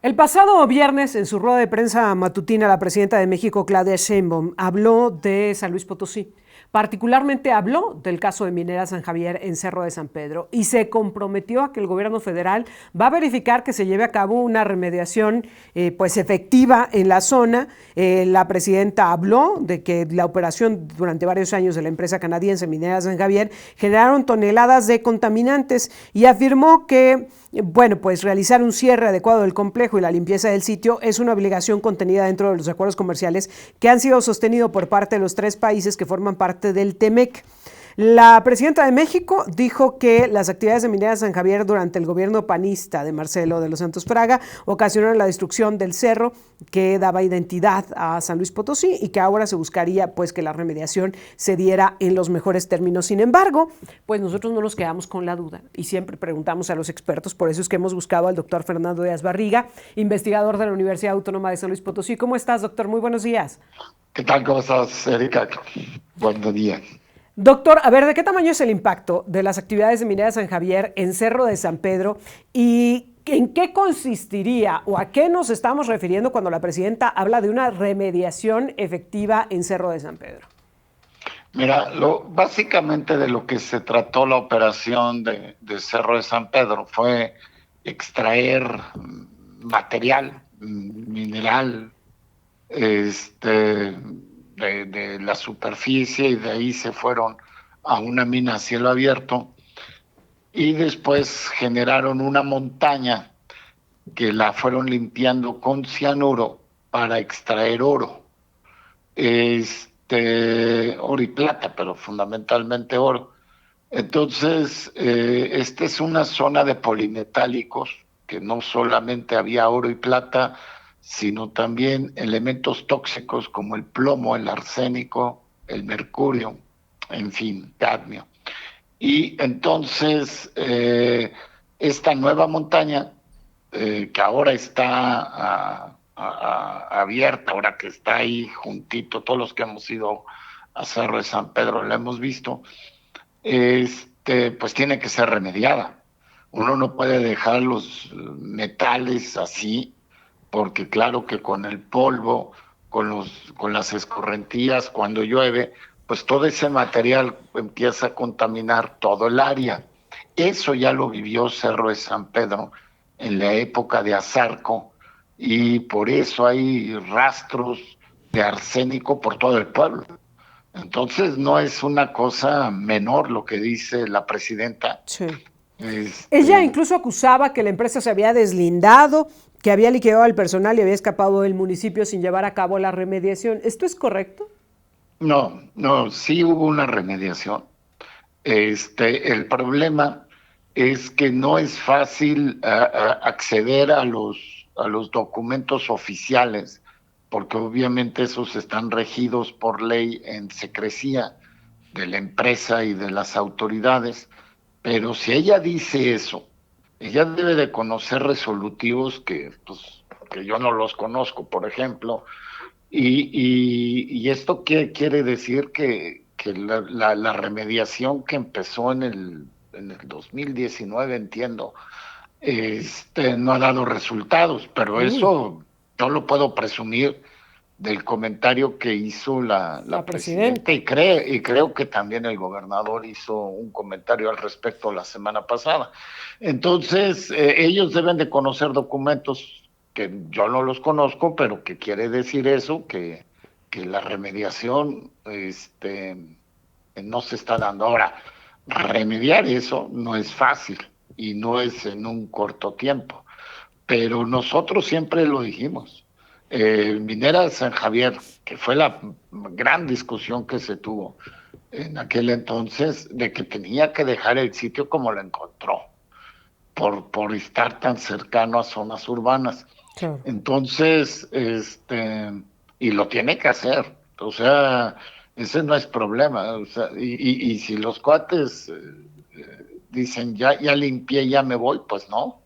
El pasado viernes, en su rueda de prensa matutina, la presidenta de México, Claudia Sheinbaum, habló de San Luis Potosí. Particularmente habló del caso de Minera San Javier en Cerro de San Pedro y se comprometió a que el gobierno federal va a verificar que se lleve a cabo una remediación pues efectiva en la zona. La presidenta habló de que la operación durante varios años de la empresa canadiense Minera San Javier generaron toneladas de contaminantes y afirmó que bueno, pues realizar un cierre adecuado del complejo y la limpieza del sitio es una obligación contenida dentro de los acuerdos comerciales que han sido sostenidos por parte de los tres países que forman parte del TEMEC. La presidenta de México dijo que las actividades de Minera San Javier durante el gobierno panista de Marcelo de los Santos Praga ocasionaron la destrucción del cerro que daba identidad a San Luis Potosí y que ahora se buscaría pues que la remediación se diera en los mejores términos. Sin embargo, pues nosotros no nos quedamos con la duda y siempre preguntamos a los expertos, por eso es que hemos buscado al doctor Fernando Díaz Barriga, investigador de la Universidad Autónoma de San Luis Potosí. ¿Cómo estás, doctor? Muy buenos días. ¿Qué tal? ¿Cómo estás, Erika? Buen día. Doctor, a ver, ¿de qué tamaño es el impacto de las actividades de Minera San Javier en Cerro de San Pedro y en qué consistiría o a qué nos estamos refiriendo cuando la presidenta habla de una remediación efectiva en Cerro de San Pedro? Mira, básicamente de lo que se trató la operación de Cerro de San Pedro fue extraer material, mineral, de la superficie, y de ahí se fueron a una mina a cielo abierto y después generaron una montaña que la fueron limpiando con cianuro para extraer oro. Oro y plata, pero fundamentalmente oro. Entonces, esta es una zona de polimetálicos, que no solamente había oro y plata, sino también elementos tóxicos como el plomo, el arsénico, el mercurio, en fin, cadmio. Y entonces, esta nueva montaña, que ahora está abierta, ahora que está ahí juntito, todos los que hemos ido a Cerro de San Pedro la hemos visto, pues tiene que ser remediada. Uno no puede dejar los metales así, porque claro que con el polvo, con las escorrentías, cuando llueve, pues todo ese material empieza a contaminar todo el área. Eso ya lo vivió Cerro de San Pedro en la época de Azarco, y por eso hay rastros de arsénico por todo el pueblo. Entonces no es una cosa menor lo que dice la presidenta. Sí. Ella Este, incluso acusaba que la empresa se había deslindado, que había liquidado al personal y había escapado del municipio sin llevar a cabo la remediación. ¿Esto es correcto? no, sí hubo una remediación. El problema es que no es fácil acceder a los documentos oficiales, porque obviamente esos están regidos por ley en secrecía de la empresa y de las autoridades. Pero si ella dice eso, ella debe de conocer resolutivos que yo no los conozco, por ejemplo, y esto quiere decir que la remediación que empezó en el 2019, entiendo, no ha dado resultados, pero Uy, eso yo lo puedo presumir del comentario que hizo la la presidenta, presidenta. y creo que también el gobernador hizo un comentario al respecto la semana pasada. Entonces, ellos deben de conocer documentos que yo no los conozco, pero que quiere decir eso, que la remediación no se está dando. Ahora, remediar eso no es fácil y no es en un corto tiempo, pero nosotros siempre lo dijimos. Minera San Javier, que fue la gran discusión que se tuvo en aquel entonces, de que tenía que dejar el sitio como lo encontró, por estar tan cercano a zonas urbanas. Claro. Entonces, y lo tiene que hacer, o sea, ese no es problema, o sea, y si los cuates dicen, ya limpié, ya me voy, pues no,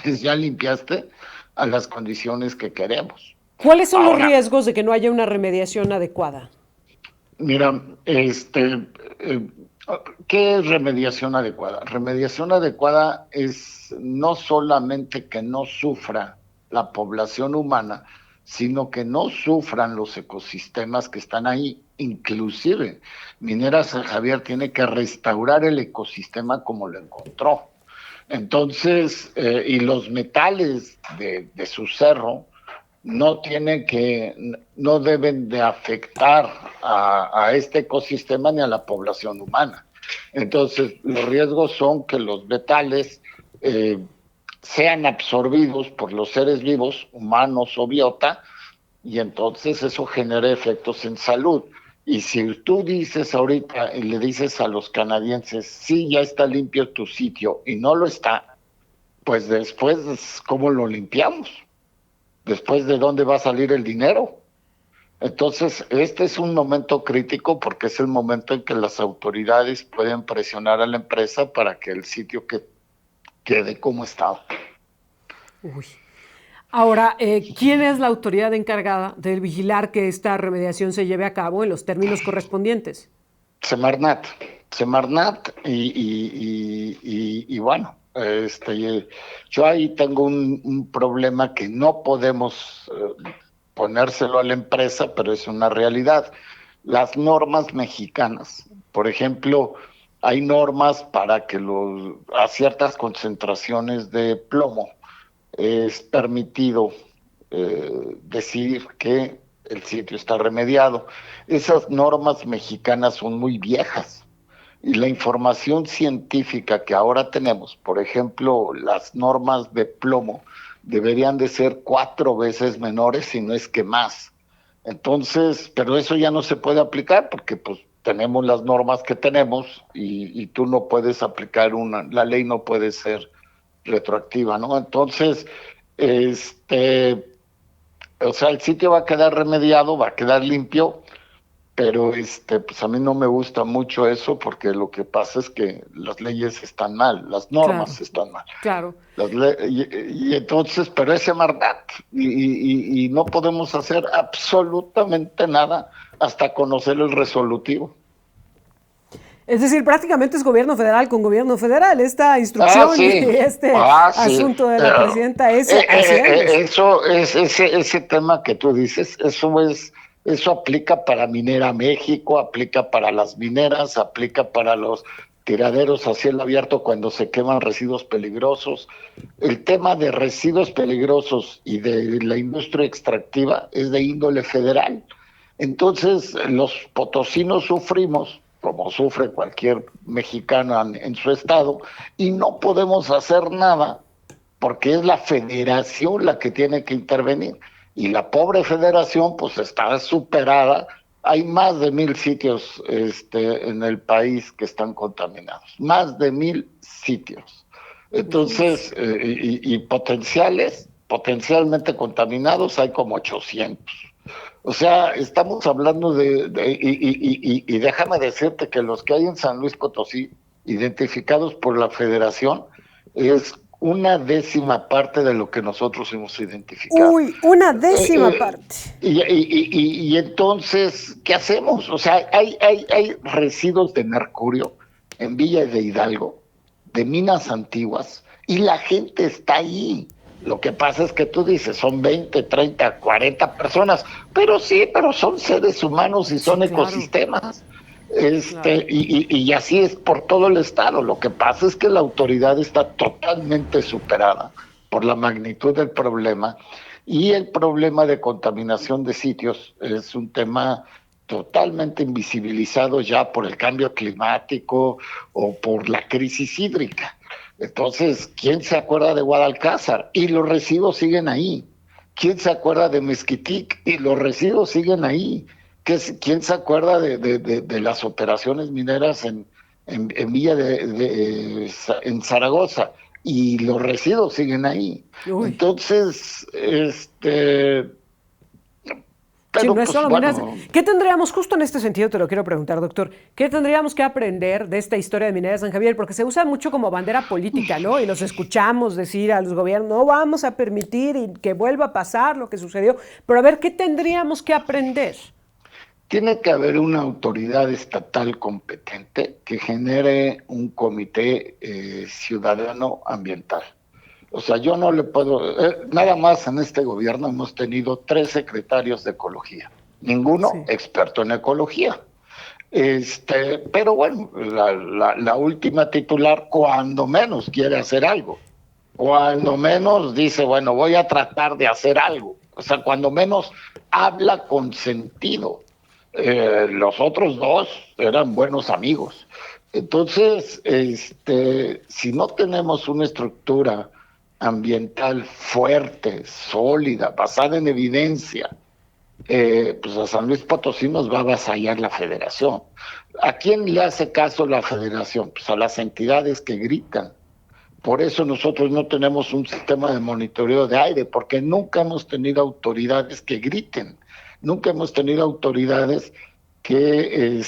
pues ya limpiaste a las condiciones que queremos. ¿Cuáles son los Ahora, riesgos de que no haya una remediación adecuada? mira, eh, ¿qué es remediación adecuada? Remediación adecuada es no solamente que no sufra la población humana, sino que no sufran los ecosistemas que están ahí. Inclusive, Mineras San Javier tiene que restaurar el ecosistema como lo encontró. Entonces, y los metales de su cerro no deben de afectar a este ecosistema ni a la población humana. Entonces, los riesgos son que los metales eh, sean absorbidos por los seres vivos, humanos o biota, y entonces eso genera efectos en salud. Y si tú dices ahorita y le dices a los canadienses, sí, ya está limpio tu sitio, y no lo está, pues después, ¿cómo lo limpiamos? Después, ¿de dónde va a salir el dinero? Entonces, este es un momento crítico porque es el momento en que las autoridades pueden presionar a la empresa para que el sitio quede como está. Uy. Ahora, ¿quién es la autoridad encargada de vigilar que esta remediación se lleve a cabo en los términos correspondientes? Semarnat, Semarnat y bueno, yo ahí tengo un problema que no podemos ponérselo a la empresa, pero es una realidad. Las normas mexicanas, por ejemplo, hay normas para que a ciertas concentraciones de plomo es permitido decir que el sitio está remediado. Esas normas mexicanas son muy viejas y la información científica que ahora tenemos, por ejemplo, las normas de plomo, deberían de ser 4 veces menores, si no es que más. Entonces, pero eso ya no se puede aplicar porque pues tenemos las normas que tenemos y tú no puedes aplicar la ley no puede ser retroactiva, ¿no? Entonces, o sea, el sitio va a quedar remediado, va a quedar limpio, pero pues a mí no me gusta mucho eso porque lo que pasa es que las leyes están mal, las Claro, normas están mal. claro. Y entonces, pero ese Mardat, y no podemos hacer absolutamente nada hasta conocer el resolutivo. Es decir, prácticamente es gobierno federal con gobierno federal. Esta Ah, instrucción y sí, este ah, sí. asunto de la presidenta es hacia ellos. Eso es ese tema que tú dices, eso aplica para Minera México, aplica para las mineras, aplica para los tiraderos a cielo abierto cuando se queman residuos peligrosos. El tema de residuos peligrosos y de la industria extractiva es de índole federal. Entonces, los potosinos sufrimos, como sufre cualquier mexicano en su estado, y no podemos hacer nada porque es la federación la que tiene que intervenir. Y la pobre federación pues está superada. Hay más de 1,000 sitios en el país que están contaminados, más de 1,000 sitios. Uy. Entonces, y potencialmente contaminados hay como 800. O sea, estamos hablando y déjame decirte que los que hay en San Luis Potosí, identificados por la federación, es una décima parte de lo que nosotros hemos identificado. Uy, una Eh, décima eh, parte. y entonces, ¿qué hacemos? O sea, hay residuos de mercurio en Villa de Hidalgo, de minas antiguas, y la gente está ahí. Lo que pasa es que tú dices, son 20, 30, 40 personas, pero sí, pero son seres humanos y Sí, son claro, ecosistemas. claro. Y así es por todo el estado. Lo que pasa es que la autoridad está totalmente superada por la magnitud del problema y el problema de contaminación de sitios es un tema totalmente invisibilizado ya por el cambio climático o por la crisis hídrica. Entonces, ¿quién se acuerda de Guadalcázar? Y los residuos siguen ahí. ¿Quién se acuerda de Mezquitic? Y los residuos siguen ahí. ¿Quién se acuerda de las operaciones mineras en Villa en Zaragoza? Y los residuos siguen ahí. Uy. Entonces, Sí, no pero es pues solo mineras. bueno, ¿Qué tendríamos, justo en este sentido, te lo quiero preguntar, doctor, qué tendríamos que aprender de esta historia de Mineras San Javier? Porque se usa mucho como bandera política, ¿no? Y los escuchamos decir a los gobiernos, no vamos a permitir que vuelva a pasar lo que sucedió. Pero a ver, ¿qué tendríamos que aprender? tiene que haber una autoridad estatal competente que genere un comité ciudadano ambiental. O sea, yo no le puedo, nada más en este gobierno hemos tenido 3 secretarios de ecología, ninguno Sí. experto en ecología. Pero bueno, la última titular cuando menos quiere hacer algo, cuando menos dice, bueno, voy a tratar de hacer algo, o sea, cuando menos habla con sentido. Los otros 2 eran buenos amigos. Entonces, si no tenemos una estructura ambiental fuerte, sólida, basada en evidencia, pues a San Luis Potosí nos va a avasallar la federación. ¿A quién le hace caso la federación? Pues a las entidades que gritan. Por eso nosotros no tenemos un sistema de monitoreo de aire, porque nunca hemos tenido autoridades que griten, nunca hemos tenido autoridades que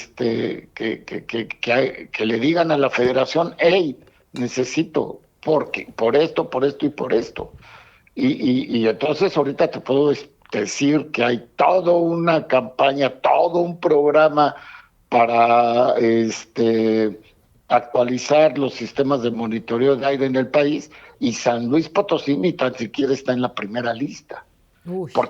le digan a la federación, hey, necesito, porque, por esto y por esto. Y entonces ahorita te puedo decir que hay toda una campaña, todo un programa para actualizar los sistemas de monitoreo de aire en el país, y San Luis Potosí ni tan siquiera está en la primera lista. Uy. Pues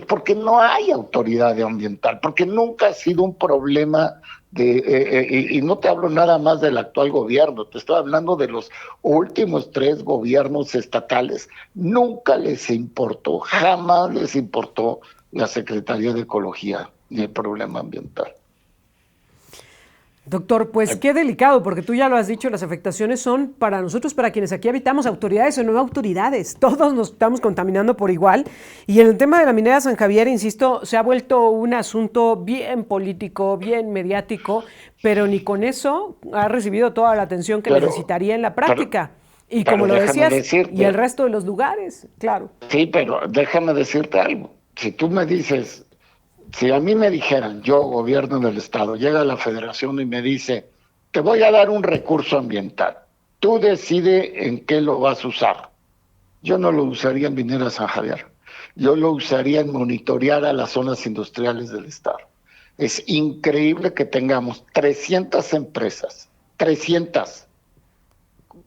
porque no hay autoridad ambiental, porque nunca ha sido un problema y no te hablo nada más del actual gobierno, te estoy hablando de los últimos 3 gobiernos estatales. Nunca les importó, jamás les importó la Secretaría de Ecología ni el problema ambiental. Doctor, pues qué delicado, porque tú ya lo has dicho, las afectaciones son para nosotros, para quienes aquí habitamos, autoridades o no autoridades. Todos nos estamos contaminando por igual. Y en el tema de la minera San Javier, insisto, se ha vuelto un asunto bien político, bien mediático, pero ni con eso ha recibido toda la atención que necesitaría en la práctica. Y como lo decías, y el resto de los lugares, claro. Sí, pero déjame decirte algo. Si tú me dices, si a mí me dijeran, yo, gobierno del estado, llega la federación y me dice, te voy a dar un recurso ambiental, tú decide en qué lo vas a usar. Yo no lo usaría en Minera San Javier, yo lo usaría en monitorear a las zonas industriales del estado. Es increíble que tengamos 300 empresas, 300,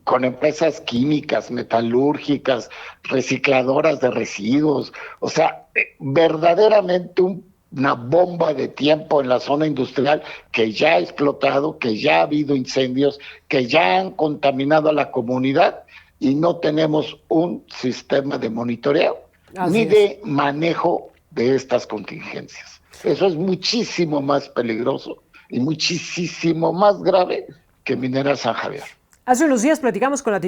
con empresas químicas, metalúrgicas, recicladoras de residuos, o sea, verdaderamente una bomba de tiempo en la zona industrial que ya ha explotado, que ya ha habido incendios, que ya han contaminado a la comunidad, y no tenemos un sistema de monitoreo ni de manejo de estas contingencias. Eso es muchísimo más peligroso y muchísimo más grave que Minera San Javier. Hace unos días platicamos con la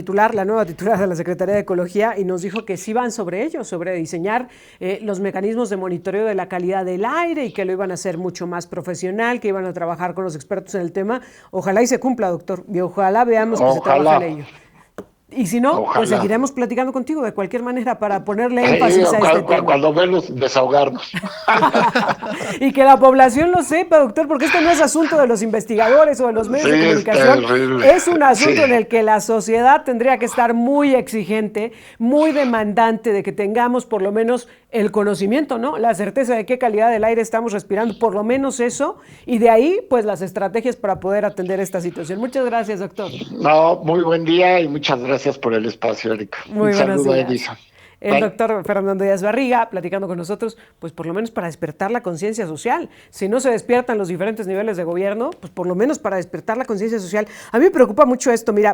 nueva titular de la Secretaría de Ecología, y nos dijo que sí van sobre ello, sobre diseñar los mecanismos de monitoreo de la calidad del aire, y que lo iban a hacer mucho más profesional, que iban a trabajar con los expertos en el tema. Ojalá y se cumpla, doctor, y ojalá veamos que se trabaja en ello. Y si no, pues seguiremos platicando contigo de cualquier manera para ponerle énfasis a este tema. Cuando verlos, desahogarnos. Y que la población lo sepa, doctor, porque esto no es asunto de los investigadores o de los medios de comunicación. Es un asunto en el que la sociedad tendría que estar muy exigente, muy demandante de que tengamos por lo menos el conocimiento, ¿no? La certeza de qué calidad del aire estamos respirando, por lo menos eso, y de ahí, pues, las estrategias para poder atender esta situación. Muchas gracias, doctor. No, muy buen día y muchas gracias por el espacio, Erika. Muy buenos días. Un saludo a Edison. El doctor Fernando Díaz Barriga platicando con nosotros, pues por lo menos para despertar la conciencia social. Si no se despiertan los diferentes niveles de gobierno, pues por lo menos para despertar la conciencia social. A mí me preocupa mucho esto. Mira,